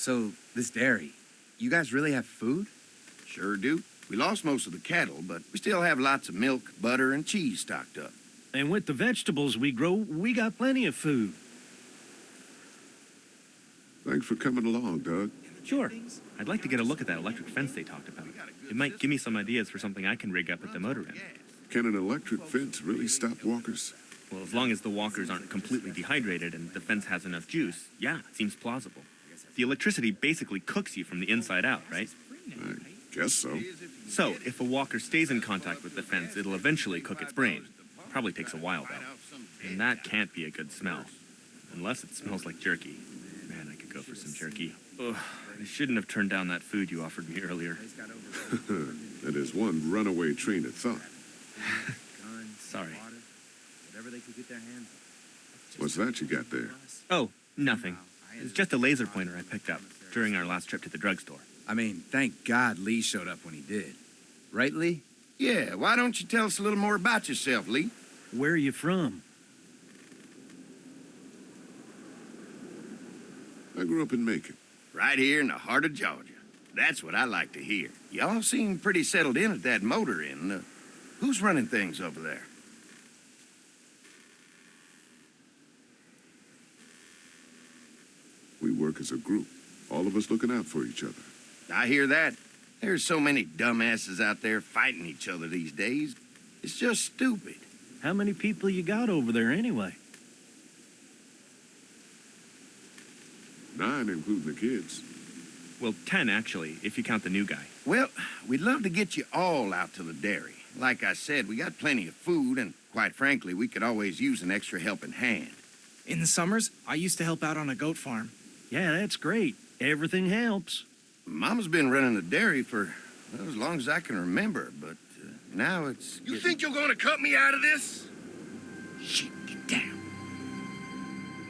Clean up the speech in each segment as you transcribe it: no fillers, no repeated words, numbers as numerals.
So, this dairy, you guys really have food? Sure do. We lost most of the cattle, but we still have lots of milk, butter, and cheese stocked up. And with the vegetables we grow, we got plenty of food. Thanks for coming along, Doug. Sure. I'd like to get a look at that electric fence they talked about. It might give me some ideas for something I can rig up at the motor inn. Can an electric fence really stop walkers? Well, as long as the walkers aren't completely dehydrated and the fence has enough juice, yeah, it seems plausible. The electricity basically cooks you from the inside out, right? I guess so. So, if a walker stays in contact with the fence, it'll eventually cook its brain. Probably takes a while, though. And that can't be a good smell. Unless it smells like jerky. Man, I could go for some jerky. Ugh, I shouldn't have turned down that food you offered me earlier. That is one runaway train of thought. Sorry. What's that you got there? Oh, nothing. It's just a laser pointer I picked up during our last trip to the drugstore. I mean, thank God Lee showed up when he did. Right, Lee? Yeah, why don't you tell us a little more about yourself, Lee? Where are you from? I grew up in Macon. Right here in the heart of Georgia. That's what I like to hear. Y'all seem pretty settled in at that motor inn. Who's running things over there? We work as a group, all of us looking out for each other. I hear that. There's so many dumbasses out there fighting each other these days. It's just stupid. How many people you got over there anyway? 9, including the kids. Well, 10 actually, if you count the new guy. Well, we'd love to get you all out to the dairy. Like I said, we got plenty of food, and quite frankly, we could always use an extra helping hand. In the summers, I used to help out on a goat farm. Yeah, that's great. Everything helps. Mama's been running the dairy for well, as long as I can remember, but now it's... You think you're gonna cut me out of this? Shit, get down.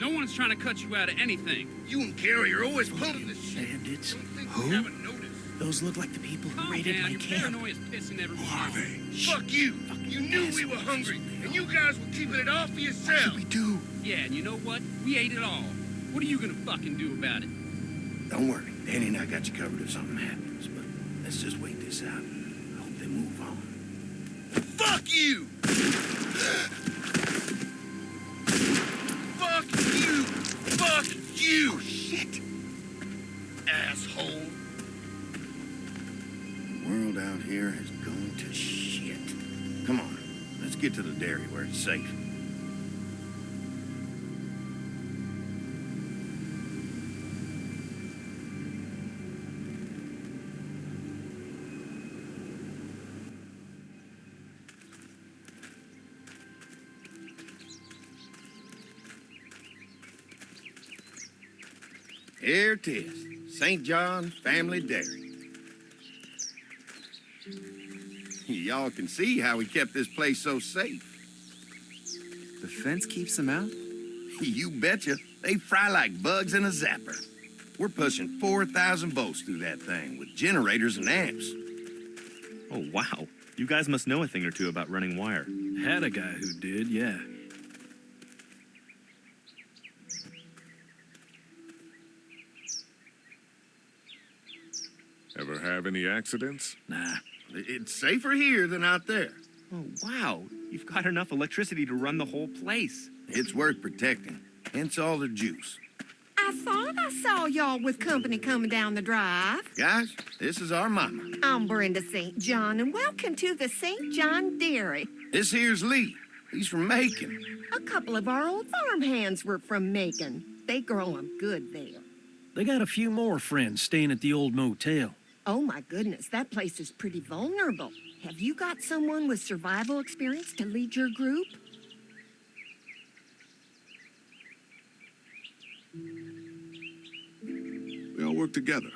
No one's trying to cut you out of anything. You and Gary are always pulling this shit. Bandits? Don't think Who? we haven't noticed. Those look like the people who Calm raided down, my your camp. paranoia's pissing everyone Who are off. they? Fuck you. You knew we were hungry, and you guys were keeping it all for yourself. We do. Yeah, and you know what? We ate it all. What are you gonna fucking do about it? Don't worry. Danny and I got you covered if something happens, but let's just wait this out. I hope they move on. Fuck you! Fuck you! Fuck you! Oh, shit. Asshole. The world out here has gone to shit. Come on, let's get to the dairy where it's safe. Here it is, St. John Family Dairy. Y'all can see how we kept this place so safe. The fence keeps them out? You betcha. They fry like bugs in a zapper. We're pushing 4,000 volts through that thing with generators and amps. Oh, wow. You guys must know a thing or two about running wire. Had a guy who did, yeah. Ever have any accidents? Nah. It's safer here than out there. Oh, wow. You've got enough electricity to run the whole place. It's worth protecting, hence all the juice. I thought I saw y'all with company coming down the drive. Guys, this is our mama. I'm Brenda St. John, and welcome to the St. John Dairy. This here's Lee. He's from Macon. A couple of our old farm hands were from Macon. They grow 'em good there. They got a few more friends staying at the old motel. Oh, my goodness, that place is pretty vulnerable. Have you got someone with survival experience to lead your group? We all work together.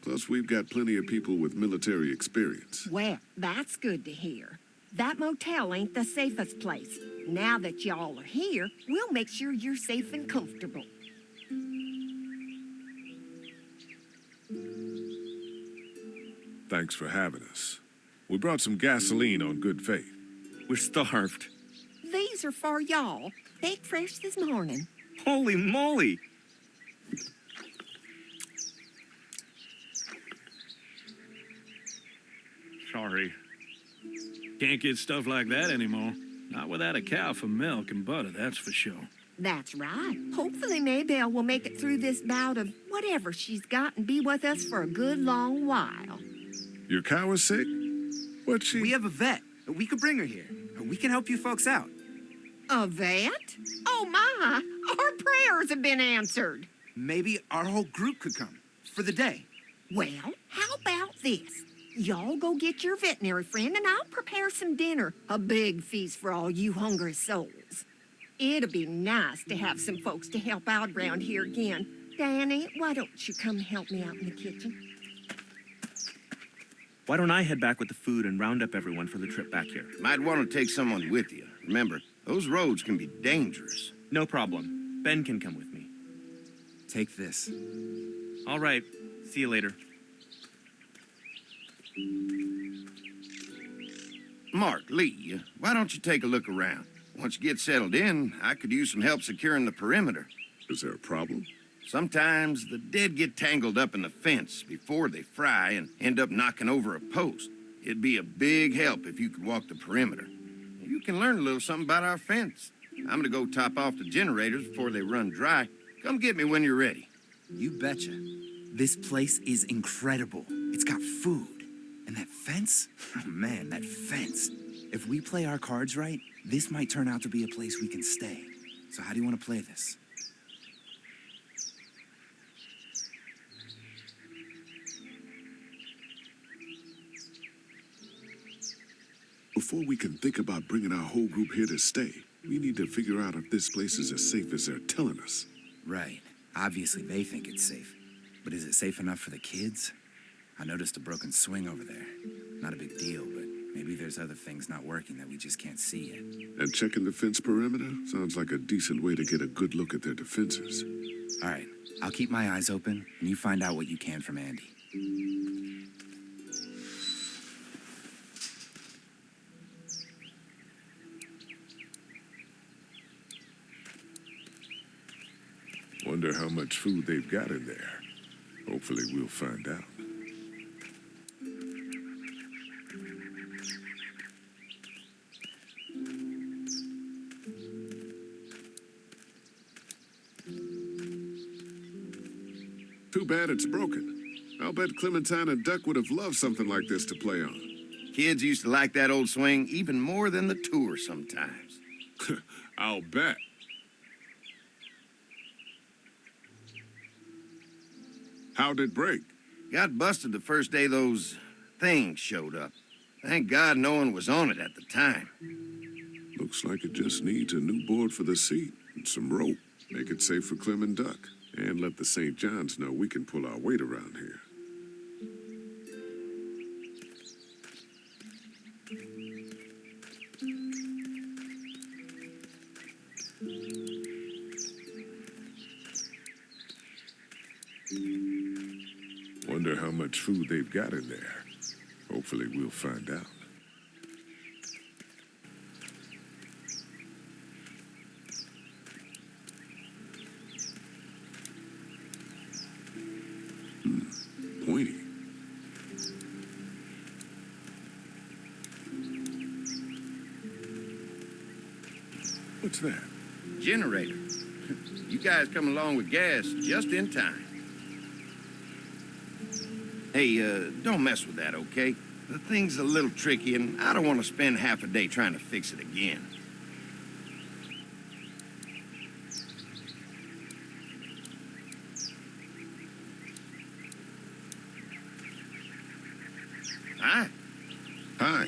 Plus, we've got plenty of people with military experience. Well, that's good to hear. That motel ain't the safest place. Now that y'all are here, we'll make sure you're safe and comfortable. Thanks for having us. We brought some gasoline on good faith. We're starved. These are for y'all. Baked fresh this morning. Holy moly! Sorry. Can't get stuff like that anymore. Not without a cow for milk and butter, that's for sure. That's right. Hopefully Maybelle will make it through this bout of whatever she's got and be with us for a good long while. Your cow is sick? What's she? We have a vet. We could bring her here. We can help you folks out. A vet? Oh my, our prayers have been answered. Maybe our whole group could come for the day. Well, how about this? Y'all go get your veterinary friend and I'll prepare some dinner. A big feast for all you hungry souls. It'll be nice to have some folks to help out around here again. Danny, why don't you come help me out in the kitchen? Why don't I head back with the food and round up everyone for the trip back here? Might want to take someone with you. Remember, those roads can be dangerous. No problem. Ben can come with me. Take this. All right. See you later. Mark, Lee, why don't you take a look around? Once you get settled in, I could use some help securing the perimeter. Is there a problem? Sometimes the dead get tangled up in the fence before they fry and end up knocking over a post. It'd be a big help if you could walk the perimeter. You can learn a little something about our fence. I'm gonna go top off the generators before they run dry. Come get me when you're ready. You betcha. This place is incredible. It's got food. And that fence? Oh man, that fence. If we play our cards right, this might turn out to be a place we can stay. So how do you want to play this? Before we can think about bringing our whole group here to stay, we need to figure out if this place is as safe as they're telling us. Right. Obviously, they think it's safe. But is it safe enough for the kids? I noticed a broken swing over there. Not a big deal, but maybe there's other things not working that we just can't see yet. And checking the fence perimeter sounds like a decent way to get a good look at their defenses. All right. I'll keep my eyes open, and you find out what you can from Andy. Wonder how much food they've got in there. Hopefully we'll find out. Too bad it's broken. I'll bet Clementine and Duck would have loved something like this to play on. Kids used to like that old swing even more than the tour sometimes. I'll bet. How'd it break? Got busted the first day those things showed up. Thank God no one was on it at the time. Looks like it just needs a new board for the seat and some rope. Make it safe for Clem and Duck. And let the St. John's know we can pull our weight around here. Wonder how much food they've got in there. Hopefully we'll find out. Pointy. What's that? Generator. You guys come along with gas just in time. Hey, don't mess with that, okay? The thing's a little tricky, and I don't want to spend half a day trying to fix it again. Hi. Hi.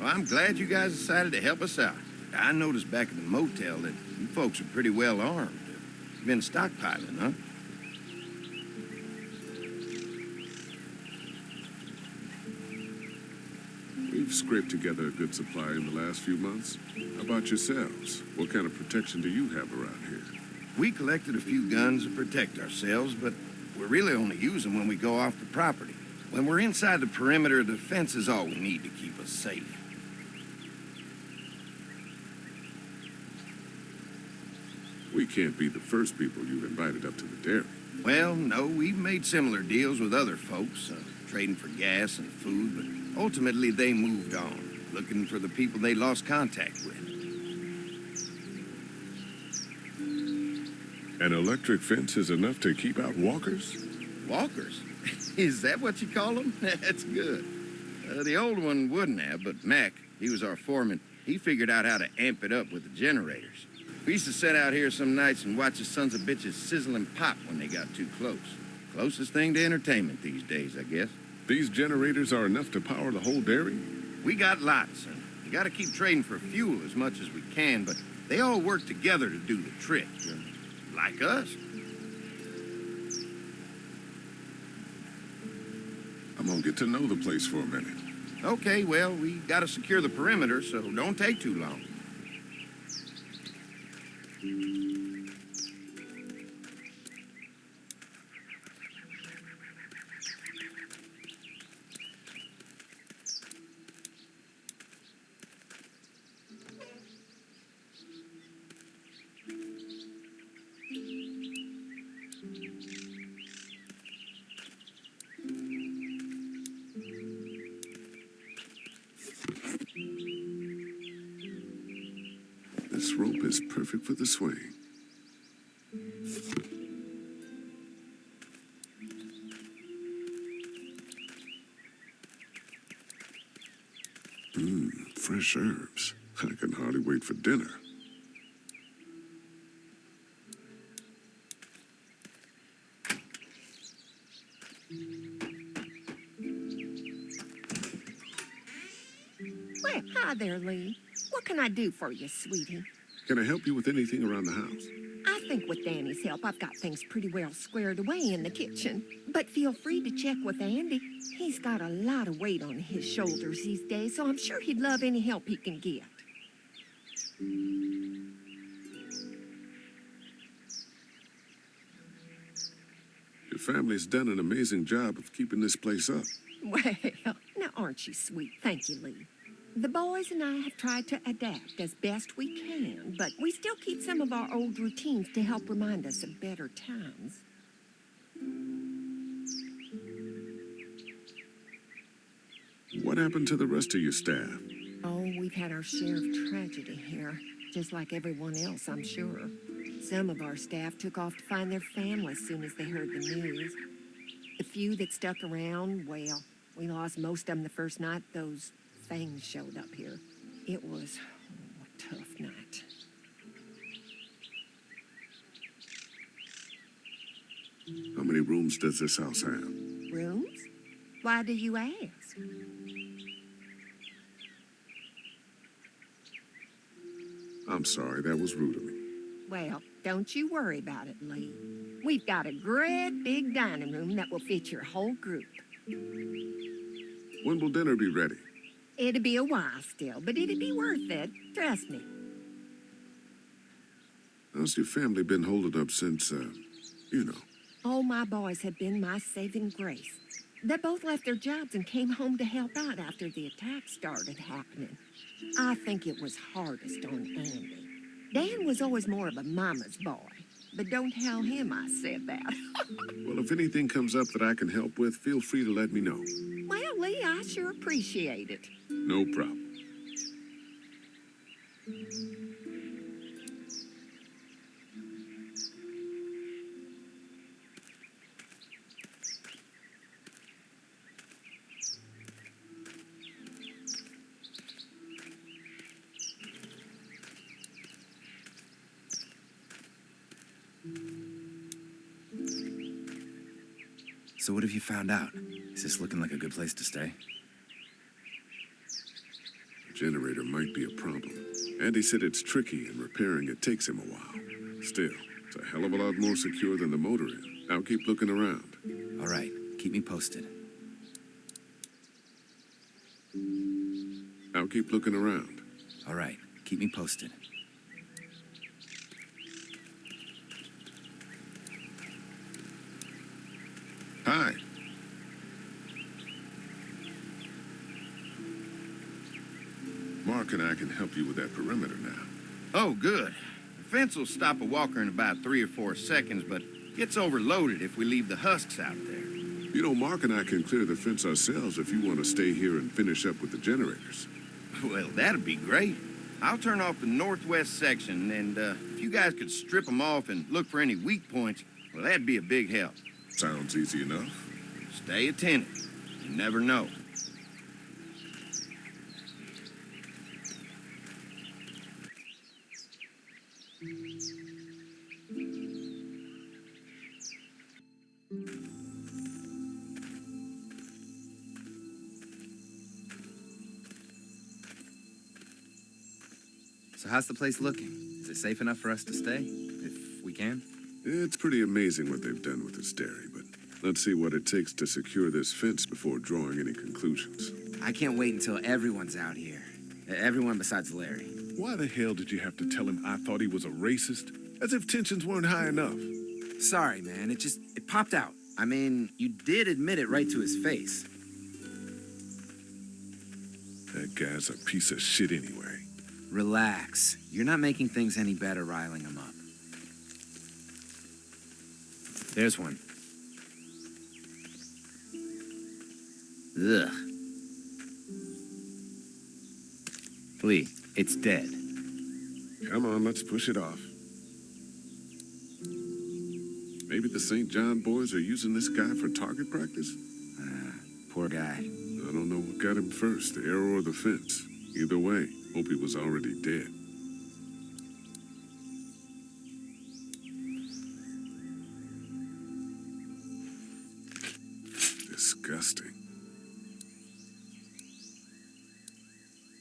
Well, I'm glad you guys decided to help us out. I noticed back at the motel that you folks are pretty well armed. You've been stockpiling, huh? We've scraped together a good supply in the last few months. How about yourselves? What kind of protection do you have around here? We collected a few guns to protect ourselves, but we really only use them when we go off the property. When we're inside the perimeter, the fence is all we need to keep us safe. We can't be the first people you've invited up to the dairy. Well, no, we've made similar deals with other folks. trading for gas and food, but ultimately they moved on, looking for the people they lost contact with. An electric fence is enough to keep out walkers? Walkers? Is that what you call them? That's good. The old one wouldn't have, but Mac, he was our foreman, he figured out how to amp it up with the generators. We used to sit out here some nights and watch the sons of bitches sizzle and pop when they got too close. Closest thing to entertainment these days, I guess. These generators are enough to power the whole dairy? We got lots, and we gotta keep trading for fuel as much as we can, but they all work together to do the trick. Like us. I'm gonna get to know the place for a minute. Okay, well, we gotta secure the perimeter, so don't take too long. This rope is perfect for the swing. Fresh herbs. I can hardly wait for dinner. Well, hi there, Lee. What can I do for you, sweetie? Can I help you with anything around the house? I think with Danny's help, I've got things pretty well squared away in the kitchen. But feel free to check with Andy. He's got a lot of weight on his shoulders these days, so I'm sure he'd love any help he can get. Your family's done an amazing job of keeping this place up. Well, now aren't you sweet? Thank you, Lee. The boys and I have tried to adapt as best we can, but we still keep some of our old routines to help remind us of better times. What happened to the rest of your staff? Oh, we've had our share of tragedy here, just like everyone else, I'm sure. Some of our staff took off to find their families as soon as they heard the news. The few that stuck around, well, we lost most of them the first night those things showed up here. It was a tough night. How many rooms does this house have? Rooms? Why do you ask? I'm sorry, that was rude of me. Well, don't you worry about it, Lee. We've got a great big dining room that will fit your whole group. When will dinner be ready? It'll be a while still, but it'll be worth it. Trust me. How's your family been holding up since, you know? All my boys have been my saving grace. They both left their jobs and came home to help out after the attack started happening. I think it was hardest on Andy. Dan was always more of a mama's boy, but don't tell him I said that. Well, if anything comes up that I can help with, feel free to let me know. Well, Lee, I sure appreciate it. No problem. So what have you found out? Is this looking like a good place to stay? The generator might be a problem. Andy said it's tricky and repairing it takes him a while. Still, it's a hell of a lot more secure than the motor is. I'll keep looking around. All right, keep me posted. I'll keep looking around. All right, keep me posted. Hi. Mark and I can help you with that perimeter now. Oh, good. The fence will stop a walker in about 3 or 4 seconds, but gets overloaded if we leave the husks out there. You know, Mark and I can clear the fence ourselves if you want to stay here and finish up with the generators. Well, that'd be great. I'll turn off the northwest section, and if you guys could strip them off and look for any weak points, well, that'd be a big help. Sounds easy enough. Stay attentive. You never know. So how's the place looking? Is it safe enough for us to stay? If we can? It's pretty amazing what they've done with this dairy, but let's see what it takes to secure this fence before drawing any conclusions. I can't wait until everyone's out here. Everyone besides Larry. Why the hell did you have to tell him I thought he was a racist? As if tensions weren't high enough. Sorry, man. It popped out. I mean, you did admit it right to his face. That guy's a piece of shit anyway. Relax. You're not making things any better riling him up. There's one. Ugh. Lee, it's dead. Come on, let's push it off. Maybe the St. John boys are using this guy for target practice? Poor guy. I don't know what got him first, the arrow or the fence. Either way, hope he was already dead. Disgusting.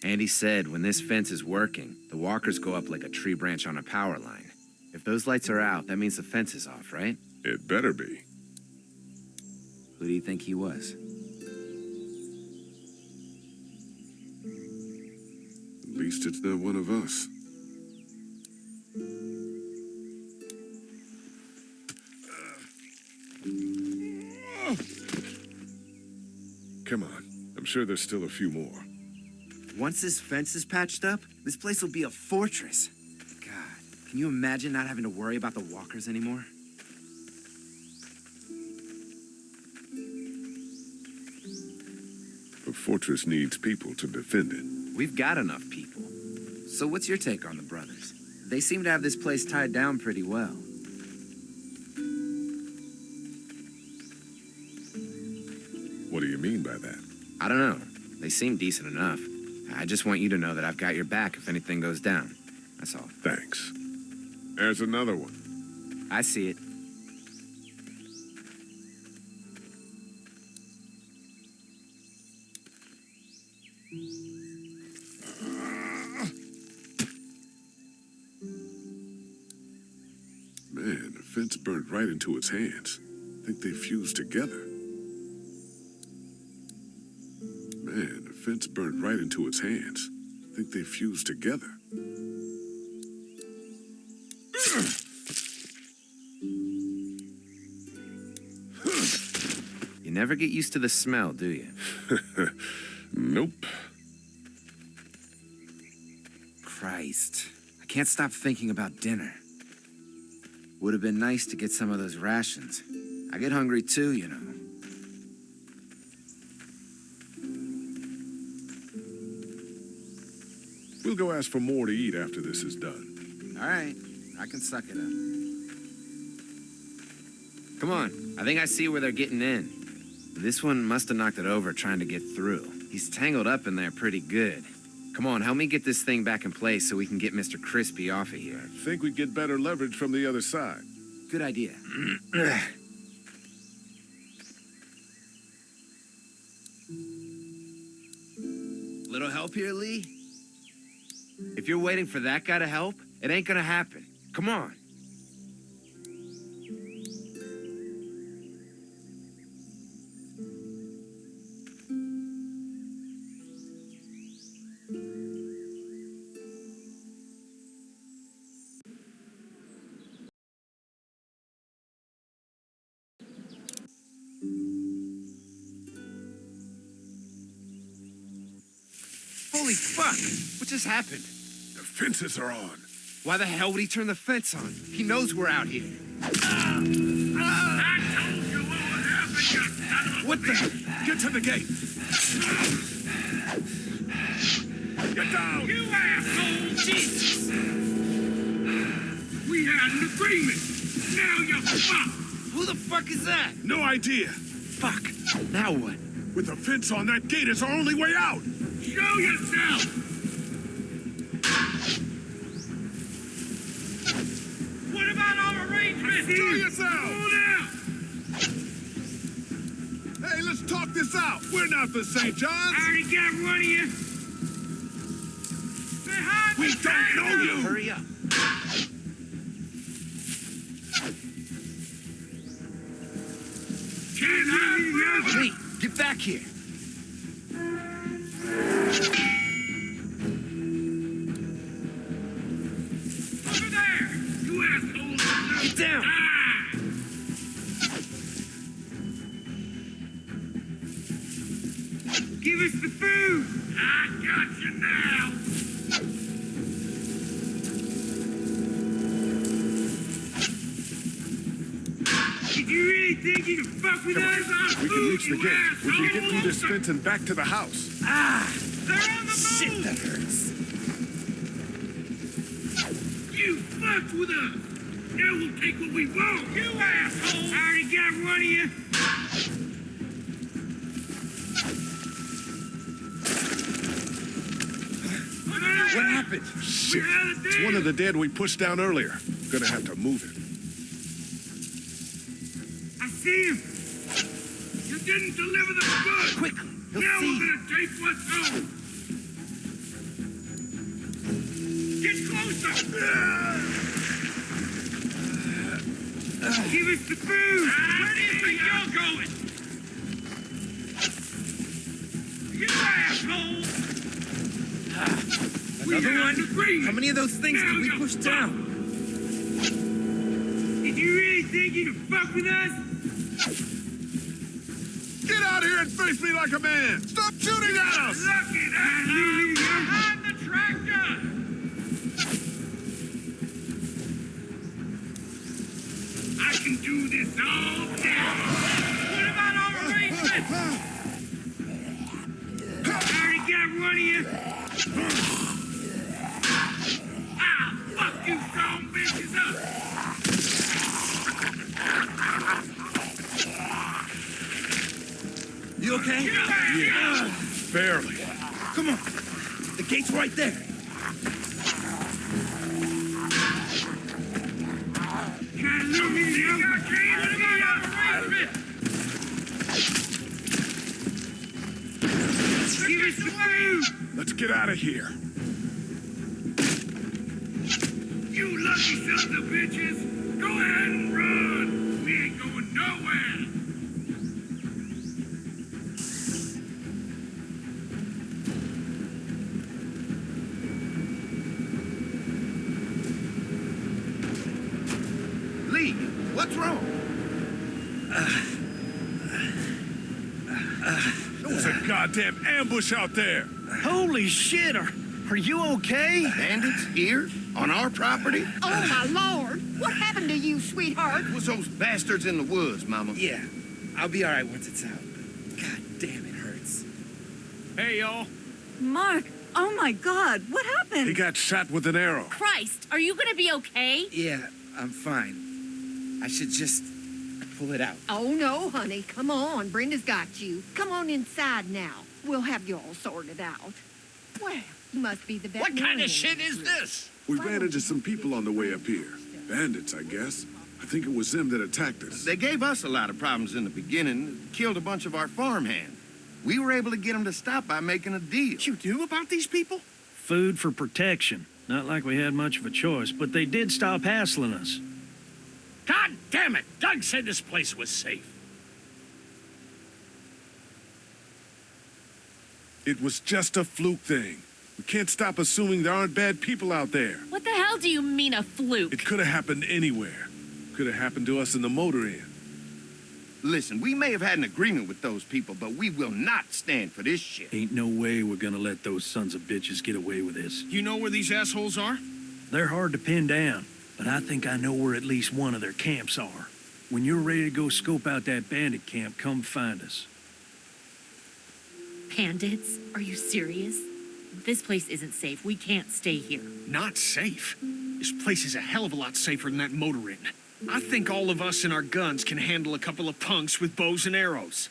Andy said when this fence is working, the walkers go up like a tree branch on a power line. If those lights are out, that means the fence is off, right? It better be. Who do you think he was? At least it's not one of us. Come on. I'm sure there's still a few more. Once this fence is patched up, this place will be a fortress. God, can you imagine not having to worry about the walkers anymore? A fortress needs people to defend it. We've got enough people. So what's your take on the brothers? They seem to have this place tied down pretty well. What do you mean by that? I don't know. They seem decent enough. I just want you to know that I've got your back if anything goes down. That's all. Thanks. There's another one. I see it. Man, the fence burnt right into its hands. I think they fused together. Man, the fence burned right into its hands. I think they fused together. You never get used to the smell, do you? Nope. Christ. I can't stop thinking about dinner. Would have been nice to get some of those rations. I get hungry too, you know. We'll go ask for more to eat after this is done. All right, I can suck it up. Come on, I think I see where they're getting in. This one must have knocked it over trying to get through. He's tangled up in there pretty good. Come on, help me get this thing back in place so we can get Mr. Crispy off of here. I think we'd get better leverage from the other side. Good idea. Little help here, Lee? If you're waiting for that guy to help, it ain't gonna happen. Come on. Holy fuck! What just happened? The fences are on. Why the hell would he turn the fence on? He knows we're out here. I told you what would happen, you son of What the? Get to the gate! Get down! You asshole! Jesus! We had an agreement. Now you're fucked. Who the fuck is that? No idea. Fuck. Now what? With the fence on that gate, it's our only way out. Show yourself! What about our arrangements? Show yourself! Hold out! Hey, let's talk this out. We're not the St. John's. I already got one of you. Behind We the don't know table! you. Hurry up. Can't hide forever! Lee, get back here. Over there! You assholes! Get down. Ah! Give us the food! I got you now! Did you really think you could fuck with us on We food, can reach the you gate. We can get through this assholes? fence and back to the house. They're on the Shit, move! that hurts. You fucked with us! Now we'll take what we want! You asshole! I already got one of you! What happened? Shit. It's one of the dead we pushed down earlier. Gonna have to move it. I see him! You didn't deliver the goods! Quickly. He'll Now see we're you. gonna take what's ours! Get closer! Give us the food! Where do you think you're going? You asshole! Another one? Agreement. How many of those things Now did we you're push fucked. down? Did you really think you could fuck with us? Get out here and face me like a man! Stop shooting at us! Look at us! Behind the tractor! I can do this all day! What about our arrangements? I already got one of you! Ah, fuck you, strong bitches up! You okay? Yeah, barely. Come on. The gate's right there. Can't lose me, you got what about our arrangements? Give us the food! Let's get out of here. You lucky sons of bitches! Go ahead and run! We ain't going nowhere! Lee, what's wrong? There was a goddamn ambush out there. Holy shit, are you okay? Bandits here? On our property? Oh, my Lord. What happened to you, sweetheart? It was those bastards in the woods, Mama. Yeah, I'll be all right once it's out. God damn, it hurts. Hey, y'all. Mark, oh my God, what happened? He got shot with an arrow. Christ, are you gonna be okay? Yeah, I'm fine. I should just pull it out. Oh, no, honey. Come on. Brenda's got you. Come on inside now. We'll have you all sorted out. Well, you must be the veterinarian. is this? We ran into some people on the way up here. Bandits, I guess. I think it was them that attacked us. They gave us a lot of problems in the beginning, killed a bunch of our farmhands. We were able to get them to stop by making a deal. You knew about these people? Food for protection. Not like we had much of a choice, but they did stop hassling us. God damn it! Doug said this place was safe. It was just a fluke thing. We can't stop assuming there aren't bad people out there. What the hell do you mean a fluke? It could have happened anywhere. Could have happened to us in the motor inn. Listen, we may have had an agreement with those people, but we will not stand for this shit. Ain't no way we're gonna let those sons of bitches get away with this. You know where these assholes are? They're hard to pin down, but I think I know where at least one of their camps are. When you're ready to go scope out that bandit camp, come find us. Bandits? Are you serious? This place isn't safe. We can't stay here. Not safe? This place is a hell of a lot safer than that motor inn. I think all of us and our guns can handle a couple of punks with bows and arrows.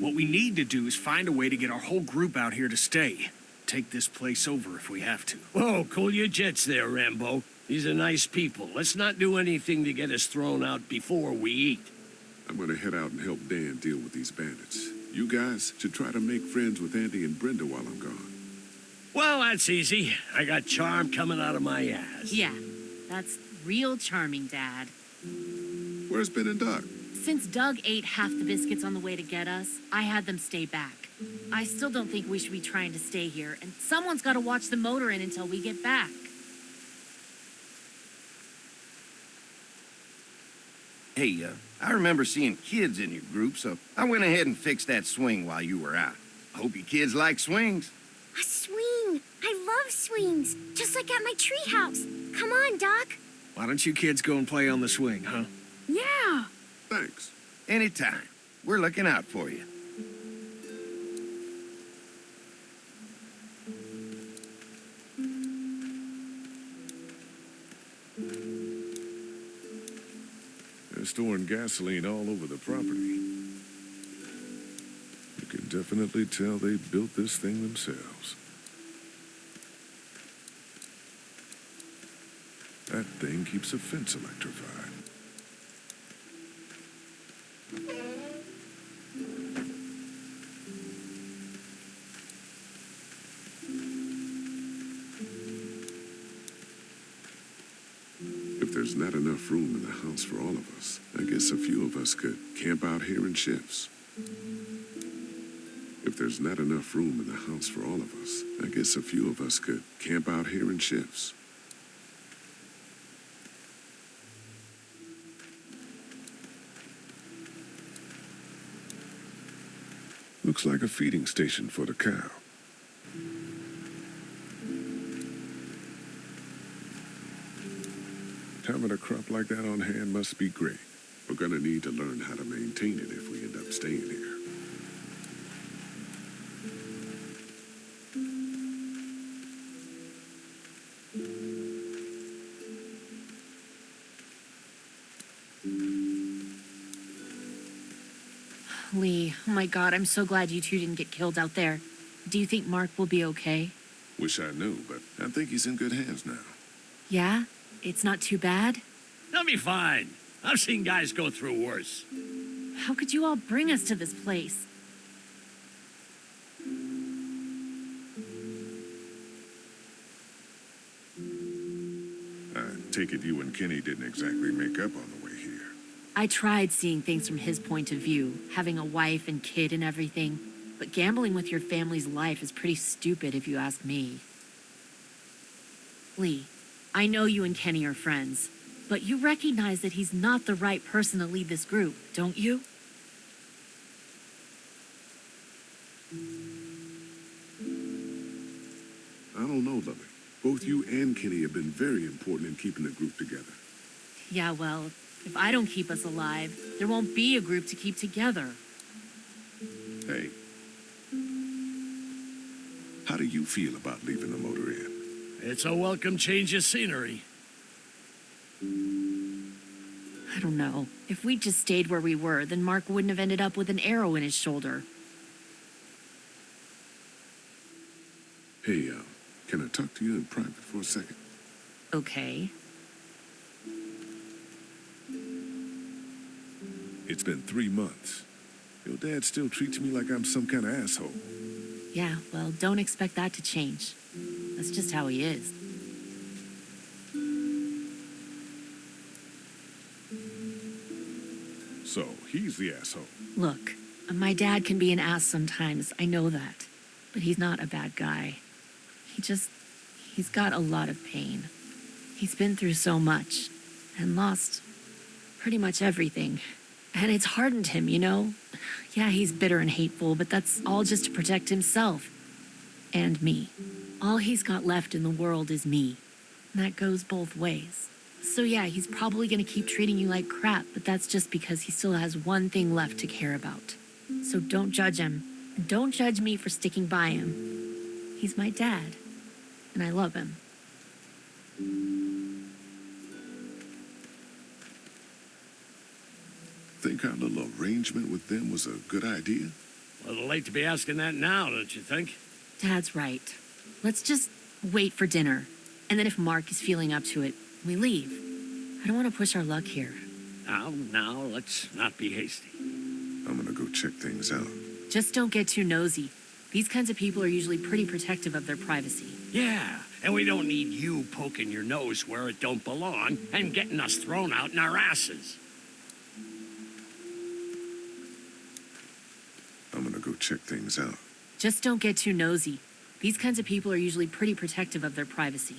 What we need to do is find a way to get our whole group out here to stay. Take this place over if we have to. Whoa, cool your jets there, Rambo. These are nice people. Let's not do anything to get us thrown out before we eat. I'm gonna head out and help Dan deal with these bandits. You guys should try to make friends with Andy and Brenda while I'm gone. Well, that's easy. I got charm coming out of my ass. Yeah, that's real charming, Dad. Where's Ben and Doc? Since Doug ate half the biscuits on the way to get us, I had them stay back. I still don't think we should be trying to stay here, and someone's got to watch the motor inn until we get back. Hey, I remember seeing kids in your group, so I went ahead and fixed that swing while you were out. I hope you kids like swings. A swing! I love swings, just like at my treehouse. Come on, Doc. Why don't you kids go and play on the swing, huh? Yeah. Thanks. Anytime. We're looking out for you. They're storing gasoline all over the property. You can definitely tell they built this thing themselves. That thing keeps a fence electrified. If there's not enough room in the house for all of us, I guess a few of us could camp out here in shifts. If there's not enough room in the house for all of us, I guess a few of us could camp out here in shifts. Looks like a feeding station for the cow. Having a crop like that on hand must be great. We're gonna need to learn how to maintain it if we end up staying here. Lee, oh my God, I'm so glad you two didn't get killed out there. Do you think Mark will be okay? Wish I knew, but I think he's in good hands now. Yeah? It's not too bad? They'll be fine. I've seen guys go through worse. How could you all bring us to this place? I take it you and Kenny didn't exactly make up on the way here. I tried seeing things from his point of view, having a wife and kid and everything, but gambling with your family's life is pretty stupid if you ask me. Lee, I know you and Kenny are friends, but you recognize that he's not the right person to lead this group, don't you? I don't know, Lily. Both you and Kenny have been very important in keeping the group together. Yeah, well, if I don't keep us alive, there won't be a group to keep together. Hey, how do you feel about leaving the motor inn? It's a welcome change of scenery. I don't know. If we'd just stayed where we were, then Mark wouldn't have ended up with an arrow in his shoulder. Hey, can I talk to you in private for a second? Okay. It's been 3 months. Your dad still treats me like I'm some kind of asshole. Yeah, well, don't expect that to change. That's just how he is. So, he's the asshole. Look, my dad can be an ass sometimes, I know that. But he's not a bad guy. He's got a lot of pain. He's been through so much, and lost pretty much everything. And it's hardened him, you know? Yeah, he's bitter and hateful, but that's all just to protect himself. And me. All he's got left in the world is me. And that goes both ways. So yeah, he's probably gonna keep treating you like crap, but that's just because he still has one thing left to care about. So don't judge him, Don't judge me for sticking by him. He's my dad, and I love him. Think our little arrangement with them was a good idea? A little late to be asking that now, don't you think? Dad's right. Let's just wait for dinner. And then if Mark is feeling up to it, we leave. I don't want to push our luck here. Now, let's not be hasty. I'm gonna go check things out. Just don't get too nosy. These kinds of people are usually pretty protective of their privacy. Yeah, and we don't need you poking your nose where it don't belong and getting us thrown out in our asses. I'm gonna go check things out. Just don't get too nosy. These kinds of people are usually pretty protective of their privacy.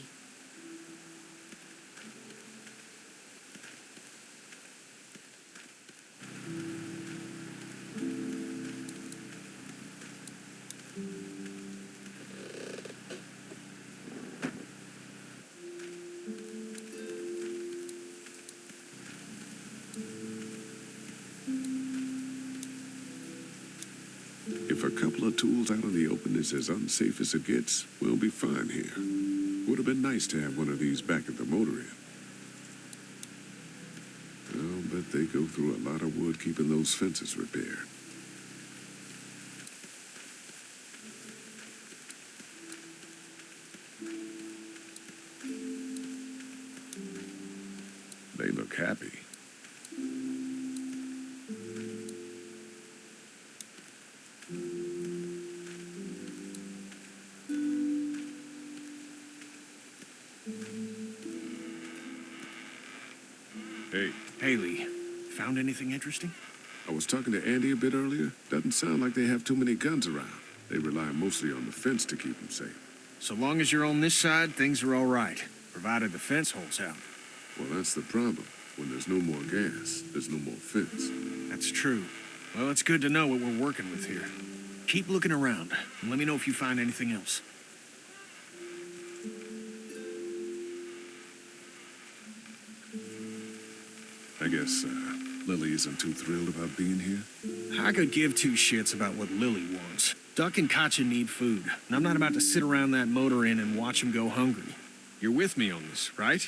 If a couple of tools out in the open is as unsafe as it gets, we'll be fine here. Would have been nice to have one of these back at the motor inn. I'll bet they go through a lot of wood keeping those fences repaired. They look happy. Hey. Haley, found anything interesting? I was talking to Andy a bit earlier. Doesn't sound like they have too many guns around. They rely mostly on the fence to keep them safe. So long as you're on this side, things are all right, provided the fence holds out. Well, that's the problem. When there's no more gas, there's no more fence. That's true. Well, it's good to know what we're working with here. Keep looking around, and let me know if you find anything else. I guess Lily isn't too thrilled about being here. I could give two shits about what Lily wants. Duck and Katja need food, and I'm not about to sit around that motor inn and watch them go hungry. You're with me on this, right?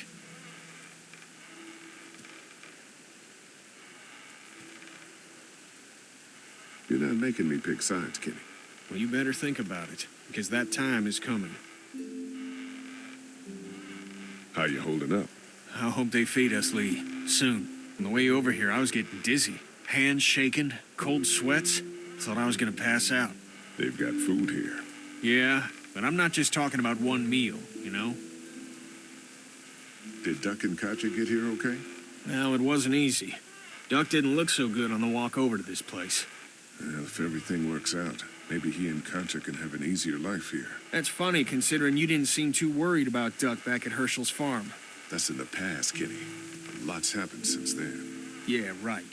You're not making me pick sides, Kenny. Well, you better think about it, because that time is coming. How you holding up? I hope they feed us, Lee, soon. On the way over here, I was getting dizzy. Hands shaking, cold sweats. Thought I was gonna pass out. They've got food here. Yeah, but I'm not just talking about one meal, you know? Did Duck and Katja get here okay? Well, it wasn't easy. Duck didn't look so good on the walk over to this place. Well, if everything works out, maybe he and Katja can have an easier life here. That's funny, considering you didn't seem too worried about Duck back at Herschel's farm. That's in the past, Kenny. Lots happened since then. Yeah, right.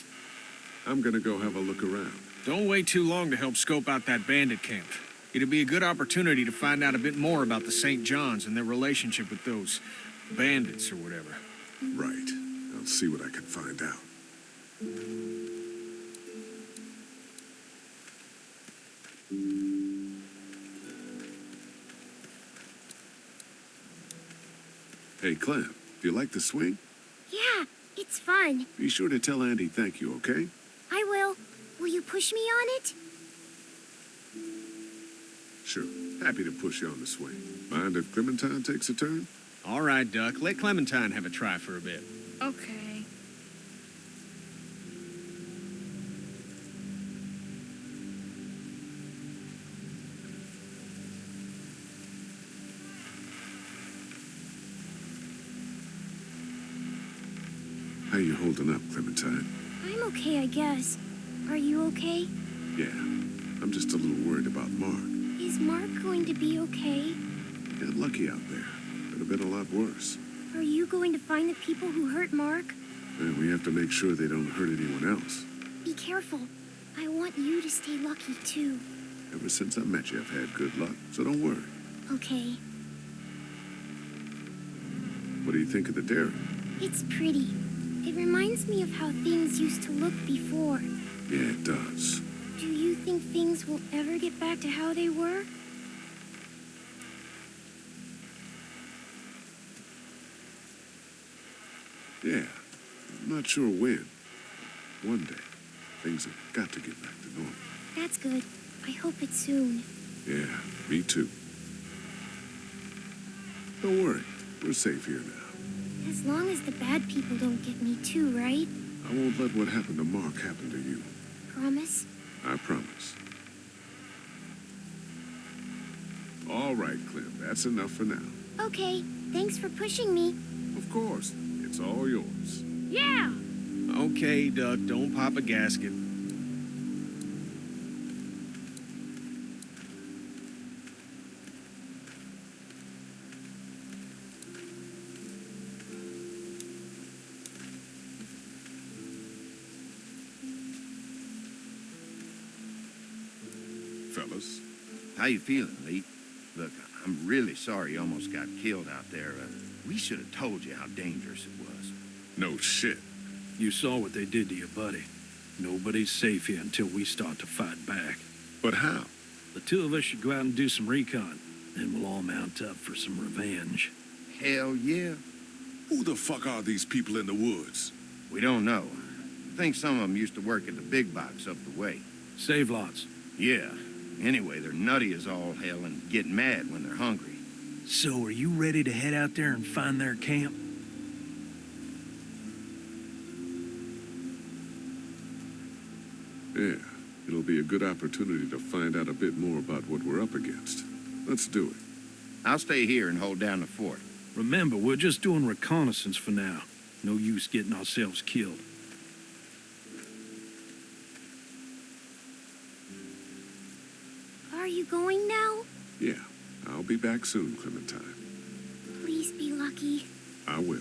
I'm gonna go have a look around. Don't wait too long to help scope out that bandit camp. It'd be a good opportunity to find out a bit more about the St. John's and their relationship with those bandits or whatever. Right. I'll see what I can find out. Hey, Clem, do you like the swing? Yeah, it's fun. Be sure to tell Andy thank you, okay? I will. Will you push me on it? Sure. Happy to push you on the swing. Mind if Clementine takes a turn? All right, Duck. Let Clementine have a try for a bit. Okay. How you holding up, Clementine? I'm okay, I guess. Are you okay? Yeah. I'm just a little worried about Mark. Is Mark going to be okay? Got lucky out there. Could have been a lot worse. Are you going to find the people who hurt Mark? And we have to make sure they don't hurt anyone else. Be careful. I want you to stay lucky, too. Ever since I met you, I've had good luck, so don't worry. Okay. What do you think of the dairy? It's pretty. It reminds me of how things used to look before. Yeah, it does. Do you think things will ever get back to how they were? Yeah, I'm not sure when. One day, things have got to get back to normal. That's good. I hope it's soon. Yeah, me too. Don't worry, we're safe here now. As long as the bad people don't get me too, right? I won't let what happened to Mark happen to you. Promise? I promise. All right, Clem, that's enough for now. Okay, thanks for pushing me. Of course, it's all yours. Yeah! Okay, Duck, don't pop a gasket. Fellas, How you feeling, Lee? Look, I'm really sorry you almost got killed out there. We should have told you how dangerous it was. no shit. You saw what they did to your buddy. Nobody's safe here until we start to fight back. But how? The two of us should go out and do some recon. Then we'll all mount up for some revenge. Hell yeah. Who the fuck are these people in the woods? We don't know. I think some of them used to work at the big box up the way. Save lots. Yeah. Anyway, they're nutty as all hell and get mad when they're hungry. So are you ready to head out there and find their camp? Yeah, it'll be a good opportunity to find out a bit more about what we're up against. Let's do it. I'll stay here and hold down the fort. Remember, we're just doing reconnaissance for now. No use getting ourselves killed. Are you going now? Yeah, I'll be back soon, Clementine. Please be lucky. I will.